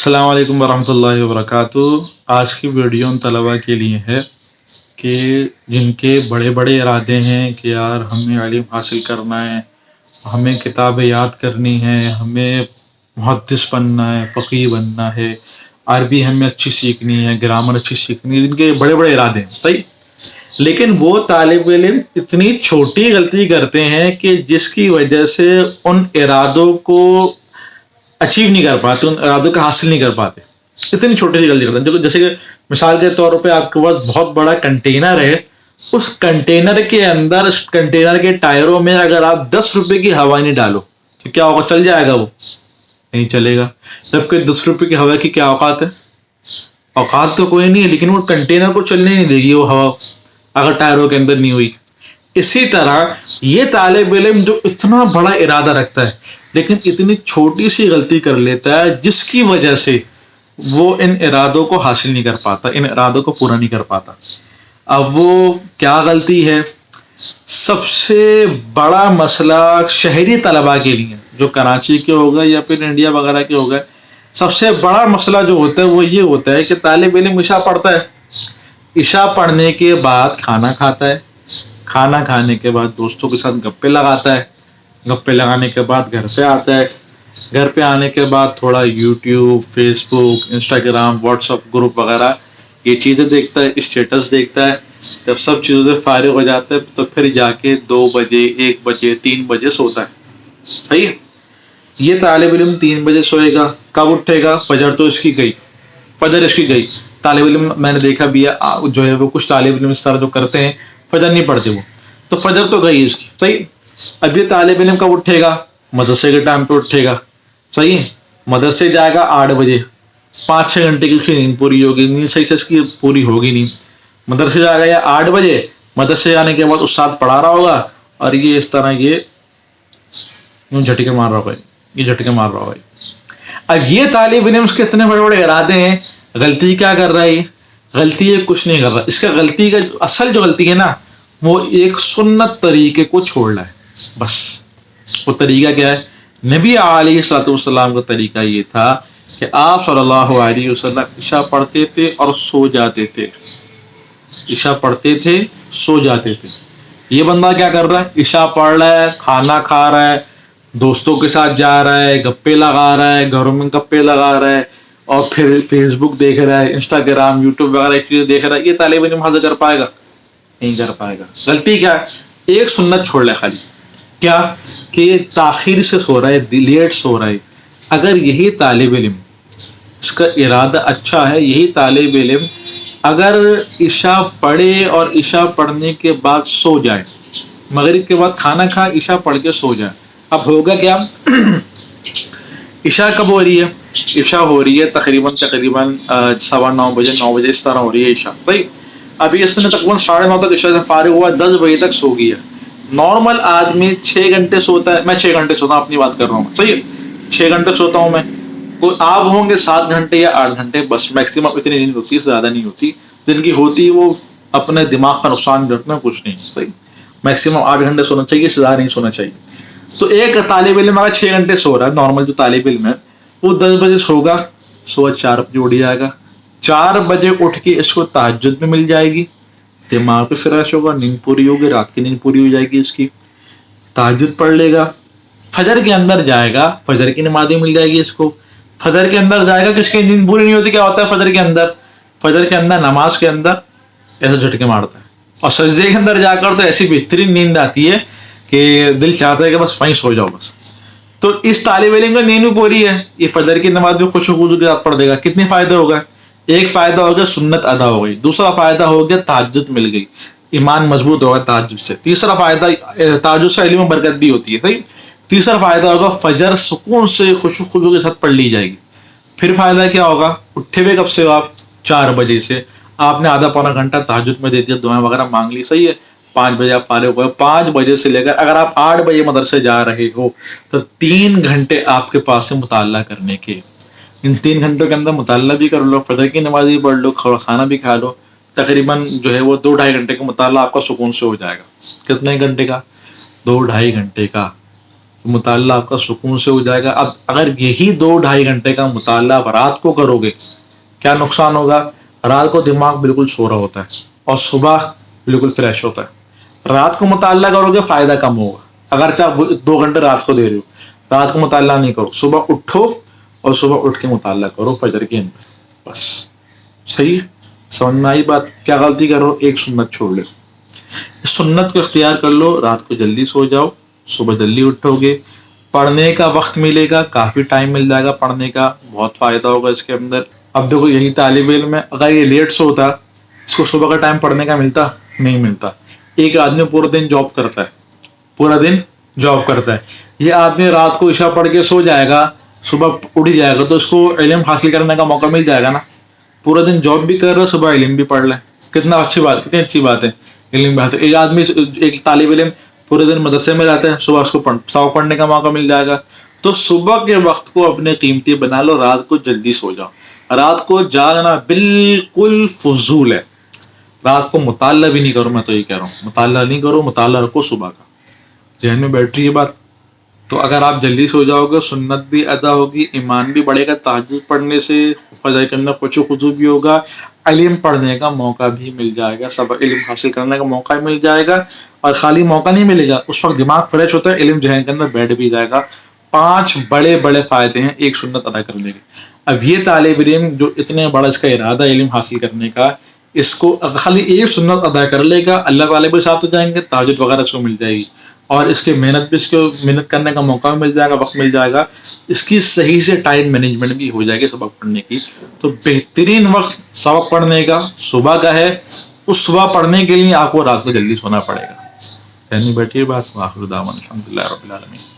السلام علیکم ورحمۃ اللہ وبرکاتہ۔ آج کی ویڈیو ان طلباء کے لیے ہے کہ جن کے بڑے بڑے ارادے ہیں کہ یار ہمیں علم حاصل کرنا ہے، ہمیں کتابیں یاد کرنی ہے، ہمیں محدث بننا ہے، فقیہ بننا ہے، عربی ہمیں اچھی سیکھنی ہے، گرامر اچھی سیکھنی ہے، جن کے بڑے بڑے ارادے ہیں صحیح، لیکن وہ طالب علم اتنی چھوٹی غلطی کرتے ہیں کہ جس کی وجہ سے ان ارادوں کو اچیو نہیں کر پاتے، ان ارادوں کا حاصل نہیں کر پاتے، اتنی چھوٹی سی غلطی کرتے ہیں۔ جیسے کہ مثال کے طور پہ آپ کے پاس بہت بڑا کنٹینر ہے، اس کنٹینر کے اندر، اس کنٹینر کے ٹائروں میں اگر آپ 10 روپے کی ہوا نہیں ڈالو تو کیا ہوگا؟ چل جائے گا؟ وہ نہیں چلے گا، جبکہ 10 روپے کی ہوا کی کیا اوقات ہے؟ اوقات تو کوئی نہیں ہے، لیکن وہ کنٹینر کو چلنے ہی نہیں دے گی وہ ہوا اگر ٹائروں کے اندر نہیں ہوئی۔ اسی طرح یہ طالب علم جو اتنا بڑا ارادہ رکھتا ہے لیکن اتنی چھوٹی سی غلطی کر لیتا ہے جس کی وجہ سے وہ ان ارادوں کو حاصل نہیں کر پاتا، ان ارادوں کو پورا نہیں کر پاتا۔ اب وہ کیا غلطی ہے؟ سب سے بڑا مسئلہ شہری طلباء کے لیے جو کراچی کے ہوگا یا پھر انڈیا وغیرہ کے ہوگا، سب سے بڑا مسئلہ جو ہوتا ہے وہ یہ ہوتا ہے کہ طالب علم عشاء پڑھتا ہے، عشاء پڑھنے کے بعد کھانا کھاتا ہے، کھانا کھانے کے بعد دوستوں کے ساتھ گپے لگاتا ہے، گپے لگانے کے بعد گھر پہ آتا ہے، گھر پہ آنے کے بعد تھوڑا یوٹیوب، فیس بک، انسٹاگرام، واٹس ایپ گروپ وغیرہ یہ چیزیں دیکھتا ہے، اسٹیٹس دیکھتا ہے۔ جب سب چیزوں سے فارغ ہو جاتا ہے تو پھر جا کے 2 بجے، 1 بجے، 3 بجے سوتا ہے، صحیح ہے؟ یہ طالب علم 3 بجے سوئے گا، کب اٹھے گا؟ فجر تو اس کی گئی، فجر اس کی گئی۔ طالب علم میں نے دیکھا بھی ہے جو ہے وہ کچھ طالب علم اس طرح جو کرتے ہیں فجر نہیں پڑھتے، وہ تو فجر تو گئی اس کی، صحیح۔ اب یہ طالب علم کب اٹھے گا؟ مدرسے کے ٹائم پہ اٹھے گا، صحیح ہے، مدرسے جائے گا 8 بجے، 5-6 گھنٹے کی اس کی نیند پوری ہوگی، نیند صحیح سے اس کی پوری ہوگی نہیں، مدرسے جائے گا یا 8 بجے، مدرسے جانے کے بعد استاد پڑھا رہا ہوگا اور یہ اس طرح یہ جھٹکے مار رہا ہوگا، یہ جھٹکے مار رہا ہوگا۔ اب یہ طالب علم اس کے اتنے بڑے بڑے ارادے ہیں، غلطی کیا کر رہا ہے؟ غلطی یہ کچھ نہیں کر رہا، اس کا غلطی کا اصل جو غلطی ہے نا وہ ایک سنت طریقے کو چھوڑنا ہے، بس۔ وہ طریقہ کیا ہے؟ نبی علیہ الصلوۃ والسلام کا طریقہ یہ تھا کہ آپ صلی اللہ علیہ وسلم عشاء پڑھتے تھے اور سو جاتے تھے، عشاء پڑھتے تھے، سو جاتے تھے۔ یہ بندہ کیا کر رہا ہے؟ عشاء پڑھ رہا ہے، کھانا کھا رہا ہے، دوستوں کے ساتھ جا رہا ہے، گپے لگا رہا ہے، گھروں میں گپے لگا رہا ہے، اور پھر فیس بک دیکھ رہا ہے، انسٹاگرام، یوٹیوب وغیرہ چیزیں دیکھ رہا ہے۔ یہ طالب علم حاصل کر پائے گا؟ نہیں کر پائے گا۔ غلطی کیا ہے؟ ایک سنت چھوڑ لے خالی، کیا کہ یہ تاخیر سے سو رہا ہے، لیٹ سو رہا ہے۔ اگر یہی طالب علم، اس کا ارادہ اچھا ہے، یہی طالب علم اگر عشاء پڑھے اور عشاء پڑھنے کے بعد سو جائے، مغرب کے بعد کھانا کھا عشاء پڑھ کے سو جائے، اب ہوگا کیا؟ عشاء کب ہو رہی ہے؟ عشاء ہو رہی ہے تقریباً 9:15 بجے، 9 بجے اس طرح ہو رہی ہے عشاء، بھائی ابھی اس نے تقریباً 9:30 تک عشاء سے فارغ ہوا، 10 بجے تک سو گیا۔ نارمل آدمی 6 گھنٹے سوتا ہے، میں 6 گھنٹے سوتا ہوں، اپنی بات کر رہا ہوں، صحیح ہے، 6 گھنٹے سوتا ہوں میں، کوئی آپ ہوں گے 7 گھنٹے یا 8 گھنٹے، بس میکسیمم اتنی نیند ہوتی ہے، زیادہ نہیں ہوتی، جن کی ہوتی ہے وہ اپنے دماغ کا نقصان کرنا، کچھ نہیں، صحیح، میکسیمم 8 گھنٹے سونا چاہیے، اس سے زیادہ نہیں سونا چاہیے۔ تو ایک طالب علم اگر 6 گھنٹے سو رہا ہے، نارمل جو طالب علم ہے وہ 10 بجے سوگا، صبح 4 بجے اٹھ جائے گا، 4 بجے اٹھ کے اس کو تہجد میں مل جائے گی، دماغ پہ فریش ہوگا، نیند پوری ہوگی، رات کی نیند پوری ہو جائے گی اس کی، تہجد پڑھ لے گا، فجر کے اندر جائے گا، فجر کی نمازیں مل جائے گی اس کو، فجر کے اندر جائے گا، کس کی نیند پوری نہیں ہوتی، کیا ہوتا ہے فجر کے اندر؟ فجر کے اندر نماز کے اندر ایسے جھٹکے مارتا ہے، اور سجدے کے اندر جا کر تو ایسی بہترین نیند آتی ہے کہ دل چاہتا ہے کہ بس وہیں سو جاؤ بس۔ تو اس طالب علم کا نیند بھی پوری ہے، یہ فجر کی نماز بھی خوش خضو کے ساتھ پڑھ دے گا، کتنی فائدہ ہوگا؟ ایک فائدہ ہو گیا سنت ادا ہو گئی، دوسرا فائدہ ہو گیا تہجد مل گئی، ایمان مضبوط ہوگا تہجد سے، تیسرا فائدہ تہجد سے علم و برکت بھی ہوتی ہے، صحیح، تیسرا فائدہ ہوگا فجر سکون سے خوش خضو کے ساتھ پڑھ لی جائے گی۔ پھر فائدہ کیا ہوگا؟ اٹھے ہوئے کب سے ہو آپ؟ 4 بجے سے، آپ نے آدھا پونا گھنٹہ تہجد میں دے دیا، دعائیں وغیرہ مانگ لی، صحیح ہے، 5 بجے آپ فارغ ہوئے، 5 بجے سے لے کر اگر آپ 8 بجے مدرسے جا رہے ہو تو 3 گھنٹے آپ کے پاس سے مطالعہ کرنے کے، ان 3 گھنٹوں کے اندر مطالعہ بھی کر لو، فجر کی نماز بھی پڑھ لو، کھانا بھی کھا لو، تقریباً جو ہے وہ 2-2.5 گھنٹے کا مطالعہ آپ کا سکون سے ہو جائے گا۔ کتنے گھنٹے کا؟ 2-2.5 گھنٹے کا، مطالعہ آپ کا سکون سے ہو جائے گا. اب اگر یہی 2-2.5 گھنٹے کا مطالعہ آپ رات کو کرو گے, کیا نقصان ہوگا؟ رات کو دماغ بالکل سو رہا ہوتا ہے اور صبح بالکل فریش ہوتا ہے. رات کو مطالعہ کرو گے فائدہ کم ہوگا, اگرچہ آپ 2 گھنٹے رات کو دے رہے ہو. رات کو مطالعہ نہیں کرو, صبح اٹھو اور صبح اٹھ کے مطالعہ کرو فجر کے اندر, بس. صحیح سمجھ میں آئی بات؟ کیا غلطی کرو؟ ایک سنت چھوڑ لو. اس سنت کو اختیار کر لو, رات کو جلدی سو جاؤ, صبح جلدی اٹھو گے, پڑھنے کا وقت ملے گا, کافی ٹائم مل جائے گا پڑھنے کا, بہت فائدہ ہوگا اس کے اندر. اب دیکھو یہی طالب علم ہے, اگر یہ لیٹ سے ہوتا اس کو صبح کا ٹائم پڑھنے کا ملتا نہیں ملتا. ایک آدمی پورا دن جاب کرتا ہے, پورا دن جاب کرتا ہے, یہ آدمی رات کو عشاء پڑھ کے سو جائے گا, صبح اٹھ جائے گا, تو اس کو علم حاصل کرنے کا موقع مل جائے گا نا. پورا دن جاب بھی کر رہا ہے, صبح علم بھی پڑھ لیں, کتنا اچھی بات, کتنی اچھی بات ہے. علم بھی حاصل, ایک آدمی ایک طالب علم پورے دن مدرسے میں رہتے ہیں, صبح اس کو سبق پڑھنے کا موقع مل جائے گا. تو صبح کے وقت کو اپنے قیمتی بنا لو, رات کو جلدی سو جاؤ. رات کو جاگنا بالکل فضول ہے. رات کو مطالعہ بھی نہیں کرو, میں تو یہ کہہ رہا ہوں مطالعہ نہیں کرو, مطالعہ رکھو صبح کا. ذہن میں بیٹھ رہی ہے بات؟ تو اگر آپ جلدی سو جاؤ گے, سنت بھی ادا ہوگی, ایمان بھی بڑھے گا, تہجد پڑھنے سے فجر کے اندر خشوع و خضوع بھی ہوگا, علم پڑھنے کا موقع بھی مل جائے گا, سب علم حاصل کرنے کا موقع مل جائے گا. اور خالی موقع نہیں ملے گا, اس وقت دماغ فریش ہوتا ہے, علم ذہن کے اندر بیٹھ بھی جائے گا. 5 بڑے بڑے فائدے ہیں ایک سنت ادا کرنے کے. اب یہ طالب علم جو اتنے بڑا اس کا ارادہ علم حاصل کرنے کا, اس کو خالی ایک سنت ادا کر لے گا, اللہ تعالیٰ بھی ساتھ ہو جائیں گے, تہجد وغیرہ اس کو مل جائے گی, اور اس کے محنت بھی, اس کو محنت کرنے کا موقع بھی مل جائے گا, وقت مل جائے گا, اس کی صحیح سے ٹائم مینجمنٹ بھی ہو جائے گی سبق پڑھنے کی. تو بہترین وقت سبق پڑھنے کا صبح کا ہے. اس صبح پڑھنے کے لیے آپ کو رات کو جلدی سونا پڑے گا. کہنی بیٹھی بات, آخر دعوانا الحمدللہ رب العالمین.